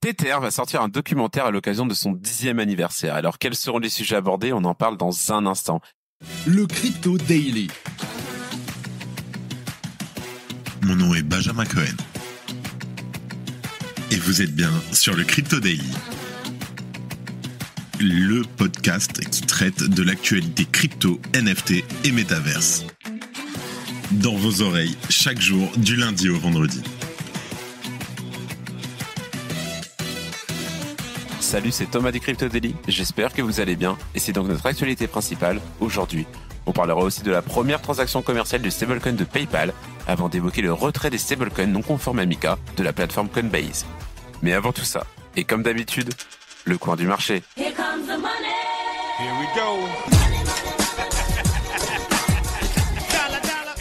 Tether va sortir un documentaire à l'occasion de son 10e anniversaire. Alors quels seront les sujets abordés? On en parle dans un instant. Le Crypto Daily. Mon nom est Benjamin Cohen. Et vous êtes bien sur le Crypto Daily. Le podcast qui traite de l'actualité crypto, NFT et métaverse. Dans vos oreilles, chaque jour, du lundi au vendredi. Salut, c'est Thomas du Crypto Daily. J'espère que vous allez bien. Et c'est donc notre actualité principale aujourd'hui. On parlera aussi de la première transaction commerciale du stablecoin de PayPal avant d'évoquer le retrait des stablecoins non conformes à MiCA de la plateforme Coinbase. Mais avant tout ça, et comme d'habitude, le coin du marché. Here comes the money. Here we go.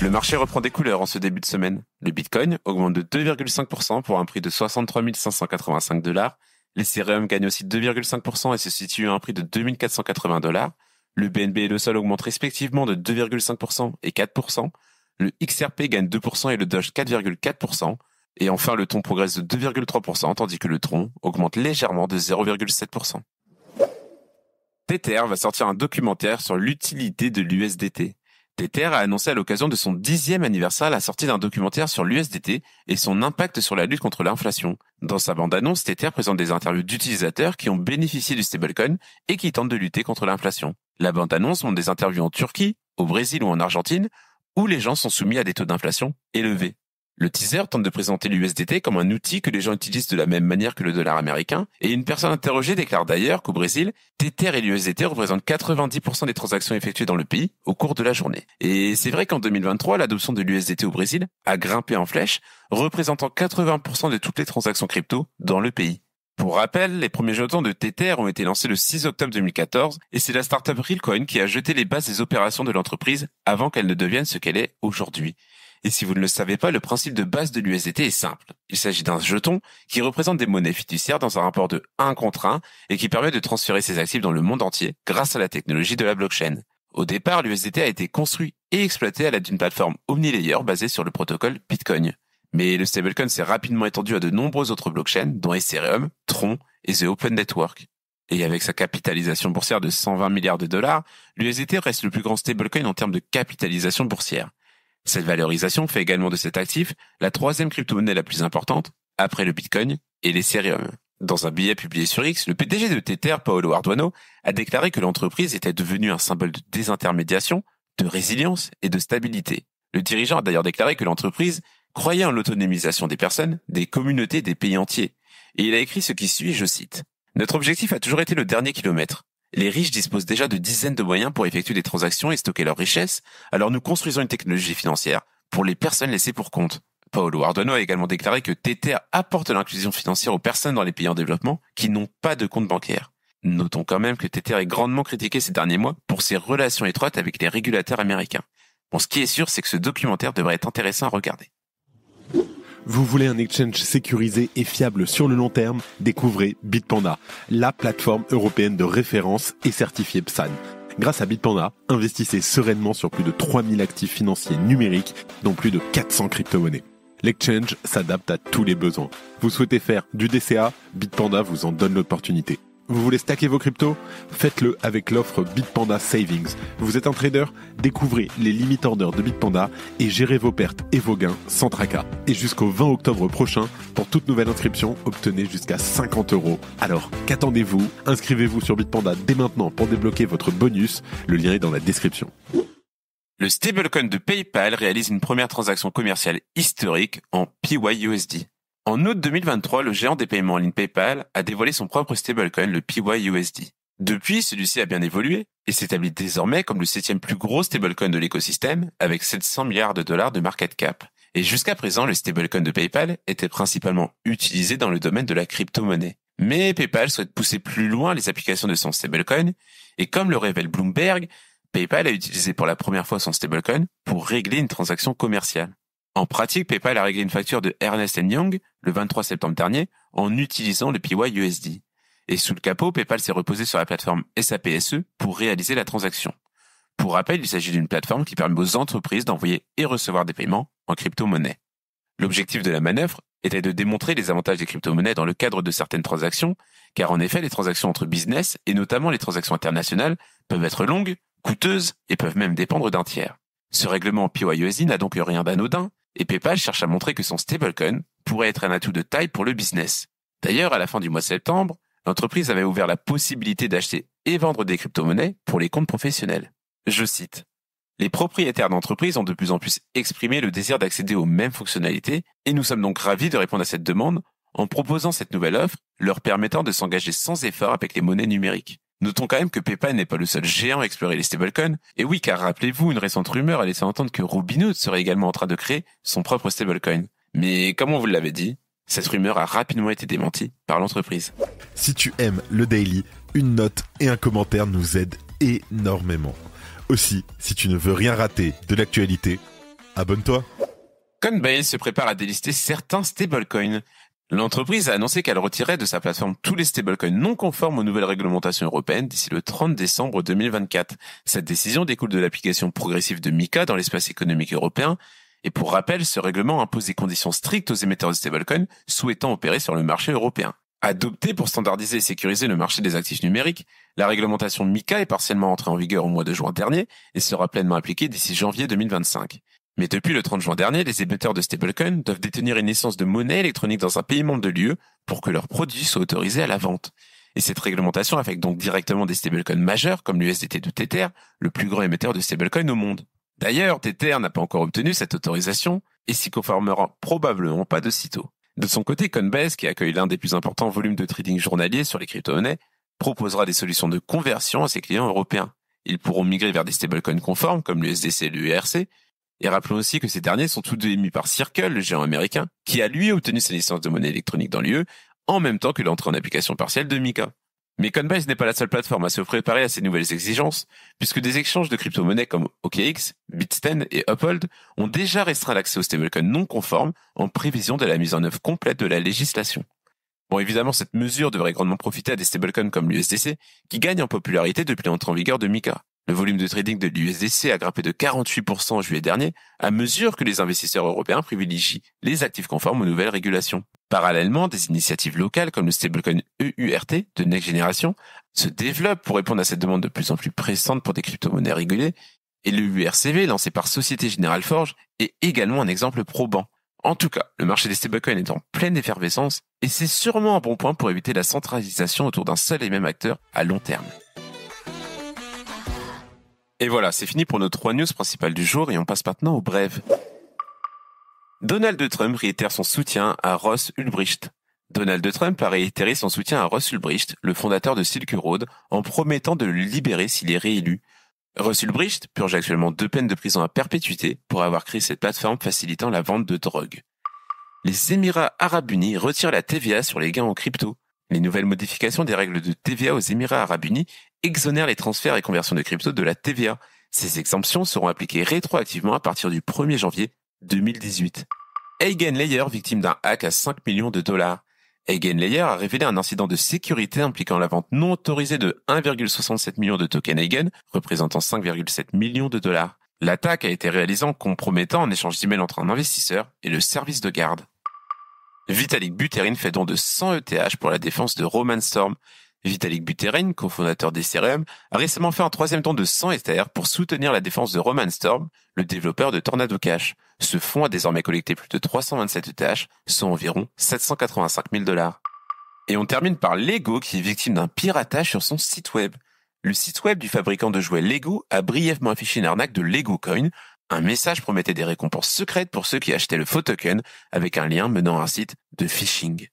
Le marché reprend des couleurs en ce début de semaine. Le Bitcoin augmente de 2,5% pour un prix de 63 585 $. L'Ethereum gagne aussi 2,5% et se situe à un prix de 2480 $. Le BNB et le Sol augmentent respectivement de 2,5% et 4%. Le XRP gagne 2% et le Doge 4,4%. Et enfin, le Thon progresse de 2,3%, tandis que le Tron augmente légèrement de 0,7%. Tether va sortir un documentaire sur l'utilité de l'USDT. Tether a annoncé à l'occasion de son 10e anniversaire la sortie d'un documentaire sur l'USDT et son impact sur la lutte contre l'inflation. Dans sa bande-annonce, Tether présente des interviews d'utilisateurs qui ont bénéficié du stablecoin et qui tentent de lutter contre l'inflation. La bande-annonce montre des interviews en Turquie, au Brésil ou en Argentine, où les gens sont soumis à des taux d'inflation élevés. Le teaser tente de présenter l'USDT comme un outil que les gens utilisent de la même manière que le dollar américain, et une personne interrogée déclare d'ailleurs qu'au Brésil, Tether et l'USDT représentent 90% des transactions effectuées dans le pays au cours de la journée. Et c'est vrai qu'en 2023, l'adoption de l'USDT au Brésil a grimpé en flèche, représentant 80% de toutes les transactions crypto dans le pays. Pour rappel, les premiers jetons de Tether ont été lancés le 6 octobre 2014, et c'est la startup Realcoin qui a jeté les bases des opérations de l'entreprise avant qu'elle ne devienne ce qu'elle est aujourd'hui. Et si vous ne le savez pas, le principe de base de l'USDT est simple. Il s'agit d'un jeton qui représente des monnaies fiduciaires dans un rapport de 1 contre 1 et qui permet de transférer ses actifs dans le monde entier grâce à la technologie de la blockchain. Au départ, l'USDT a été construit et exploité à l'aide d'une plateforme omnilayer basée sur le protocole Bitcoin. Mais le stablecoin s'est rapidement étendu à de nombreuses autres blockchains, dont Ethereum, Tron et The Open Network. Et avec sa capitalisation boursière de 120 milliards de dollars, l'USDT reste le plus grand stablecoin en termes de capitalisation boursière. Cette valorisation fait également de cet actif la troisième crypto-monnaie la plus importante, après le Bitcoin et l'Ethereum. Dans un billet publié sur X, le PDG de Tether, Paolo Ardoino, a déclaré que l'entreprise était devenue un symbole de désintermédiation, de résilience et de stabilité. Le dirigeant a d'ailleurs déclaré que l'entreprise croyait en l'autonomisation des personnes, des communautés, des pays entiers. Et il a écrit ce qui suit, je cite. « Notre objectif a toujours été le dernier kilomètre. Les riches disposent déjà de dizaines de moyens pour effectuer des transactions et stocker leurs richesses, alors nous construisons une technologie financière pour les personnes laissées pour compte. » Paolo Ardoino a également déclaré que Tether apporte l'inclusion financière aux personnes dans les pays en développement qui n'ont pas de compte bancaire. Notons quand même que Tether est grandement critiqué ces derniers mois pour ses relations étroites avec les régulateurs américains. Bon, ce qui est sûr, c'est que ce documentaire devrait être intéressant à regarder. Vous voulez un exchange sécurisé et fiable sur le long terme? Découvrez Bitpanda, la plateforme européenne de référence et certifiée PSAN. Grâce à Bitpanda, investissez sereinement sur plus de 3000 actifs financiers numériques, dont plus de 400 crypto-monnaies. L'exchange s'adapte à tous les besoins. Vous souhaitez faire du DCA? Bitpanda vous en donne l'opportunité. Vous voulez stacker vos cryptos? Faites-le avec l'offre Bitpanda Savings. Vous êtes un trader? Découvrez les limit orders de Bitpanda et gérez vos pertes et vos gains sans tracas. Et jusqu'au 20 octobre prochain, pour toute nouvelle inscription, obtenez jusqu'à 50 €. Alors, qu'attendez-vous? Inscrivez-vous sur Bitpanda dès maintenant pour débloquer votre bonus. Le lien est dans la description. Le stablecoin de PayPal réalise une première transaction commerciale historique en PYUSD. En août 2023, le géant des paiements en ligne PayPal a dévoilé son propre stablecoin, le PYUSD. Depuis, celui-ci a bien évolué et s'établit désormais comme le 7e plus gros stablecoin de l'écosystème avec 700 milliards de dollars de market cap. Et jusqu'à présent, le stablecoin de PayPal était principalement utilisé dans le domaine de la crypto-monnaie. Mais PayPal souhaite pousser plus loin les applications de son stablecoin et comme le révèle Bloomberg, PayPal a utilisé pour la première fois son stablecoin pour régler une transaction commerciale. En pratique, PayPal a réglé une facture de Ernst & Young le 23 septembre dernier en utilisant le PYUSD. Et sous le capot, PayPal s'est reposé sur la plateforme SAPSE pour réaliser la transaction. Pour rappel, il s'agit d'une plateforme qui permet aux entreprises d'envoyer et recevoir des paiements en crypto-monnaie. L'objectif de la manœuvre était de démontrer les avantages des crypto-monnaies dans le cadre de certaines transactions, car en effet, les transactions entre business, et notamment les transactions internationales, peuvent être longues, coûteuses, et peuvent même dépendre d'un tiers. Ce règlement PYUSD n'a donc rien d'anodin, et PayPal cherche à montrer que son stablecoin pourrait être un atout de taille pour le business. D'ailleurs, à la fin du mois de septembre, l'entreprise avait ouvert la possibilité d'acheter et vendre des crypto-monnaies pour les comptes professionnels. Je cite. Les propriétaires d'entreprises ont de plus en plus exprimé le désir d'accéder aux mêmes fonctionnalités et nous sommes donc ravis de répondre à cette demande en proposant cette nouvelle offre, leur permettant de s'engager sans effort avec les monnaies numériques. Notons quand même que PayPal n'est pas le seul géant à explorer les stablecoins. Et oui, car rappelez-vous, une récente rumeur a laissé entendre que Robinhood serait également en train de créer son propre stablecoin. Mais comme on vous l'avait dit, cette rumeur a rapidement été démentie par l'entreprise. Si tu aimes le Daily, une note et un commentaire nous aident énormément. Aussi, si tu ne veux rien rater de l'actualité, abonne-toi. Coinbase se prépare à délister certains stablecoins. L'entreprise a annoncé qu'elle retirait de sa plateforme tous les stablecoins non conformes aux nouvelles réglementations européennes d'ici le 30 décembre 2024. Cette décision découle de l'application progressive de MiCA dans l'espace économique européen. Et pour rappel, ce règlement impose des conditions strictes aux émetteurs de stablecoins souhaitant opérer sur le marché européen. Adoptée pour standardiser et sécuriser le marché des actifs numériques, la réglementation MiCA est partiellement entrée en vigueur au mois de juin dernier et sera pleinement appliquée d'ici janvier 2025. Mais depuis le 30 juin dernier, les émetteurs de stablecoins doivent détenir une licence de monnaie électronique dans un pays membre de l'UE pour que leurs produits soient autorisés à la vente. Et cette réglementation affecte donc directement des stablecoins majeurs comme l'USDT de Tether, le plus grand émetteur de stablecoins au monde. D'ailleurs, Tether n'a pas encore obtenu cette autorisation et s'y conformera probablement pas de sitôt. De son côté, Coinbase, qui accueille l'un des plus importants volumes de trading journaliers sur les crypto-monnaies, proposera des solutions de conversion à ses clients européens. Ils pourront migrer vers des stablecoins conformes comme l'USDC et l'UERC. Et rappelons aussi que ces derniers sont tous deux émis par Circle, le géant américain, qui a lui obtenu sa licence de monnaie électronique dans l'UE, en même temps que l'entrée en application partielle de MiCA. Mais Coinbase n'est pas la seule plateforme à se préparer à ces nouvelles exigences, puisque des échanges de crypto-monnaies comme OKX, Bitstamp et Uphold ont déjà restreint l'accès aux stablecoins non conformes en prévision de la mise en œuvre complète de la législation. Bon, évidemment, cette mesure devrait grandement profiter à des stablecoins comme l'USDC, qui gagnent en popularité depuis l'entrée en vigueur de MiCA. Le volume de trading de l'USDC a grimpé de 48% en juillet dernier, à mesure que les investisseurs européens privilégient les actifs conformes aux nouvelles régulations. Parallèlement, des initiatives locales comme le stablecoin EURT de Next Generation se développent pour répondre à cette demande de plus en plus pressante pour des crypto-monnaies régulées, et le URCV, lancé par Société Générale Forge, est également un exemple probant. En tout cas, le marché des stablecoins est en pleine effervescence, et c'est sûrement un bon point pour éviter la centralisation autour d'un seul et même acteur à long terme. Et voilà, c'est fini pour nos 3 news principales du jour et on passe maintenant aux brèves. Donald Trump réitère son soutien à Ross Ulbricht. Donald Trump a réitéré son soutien à Ross Ulbricht, le fondateur de Silk Road, en promettant de le libérer s'il est réélu. Ross Ulbricht purge actuellement 2 peines de prison à perpétuité pour avoir créé cette plateforme facilitant la vente de drogue. Les Émirats Arabes Unis retirent la TVA sur les gains en crypto. Les nouvelles modifications des règles de TVA aux Émirats Arabes Unis exonèrent les transferts et conversions de crypto de la TVA. Ces exemptions seront appliquées rétroactivement à partir du 1er janvier 2018. Eigenlayer, victime d'un hack à 5 millions de dollars. Eigenlayer a révélé un incident de sécurité impliquant la vente non autorisée de 1,67 million de tokens Eigen, représentant 5,7 millions de dollars. L'attaque a été réalisée en compromettant un échange d'emails entre un investisseur et le service de garde. Vitalik Buterin fait don de 100 ETH pour la défense de Roman Storm. Vitalik Buterin, cofondateur d'Ethereum, a récemment fait un 3e don de 100 Ether pour soutenir la défense de Roman Storm, le développeur de Tornado Cash. Ce fonds a désormais collecté plus de 327 ETH, soit environ 785 000 $. Et on termine par Lego qui est victime d'un piratage sur son site web. Le site web du fabricant de jouets Lego a brièvement affiché une arnaque de Lego Coin. Un message promettait des récompenses secrètes pour ceux qui achetaient le faux token avec un lien menant à un site de phishing.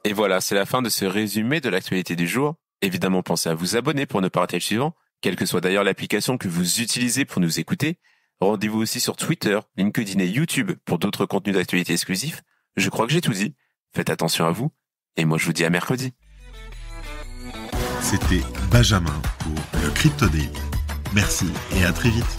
Et voilà, c'est la fin de ce résumé de l'actualité du jour. Évidemment, pensez à vous abonner pour ne pas rater le suivant, quelle que soit d'ailleurs l'application que vous utilisez pour nous écouter. Rendez-vous aussi sur Twitter, LinkedIn et YouTube pour d'autres contenus d'actualité exclusifs. Je crois que j'ai tout dit. Faites attention à vous. Et moi, je vous dis à mercredi. C'était Benjamin pour le Crypto Daily. Merci et à très vite.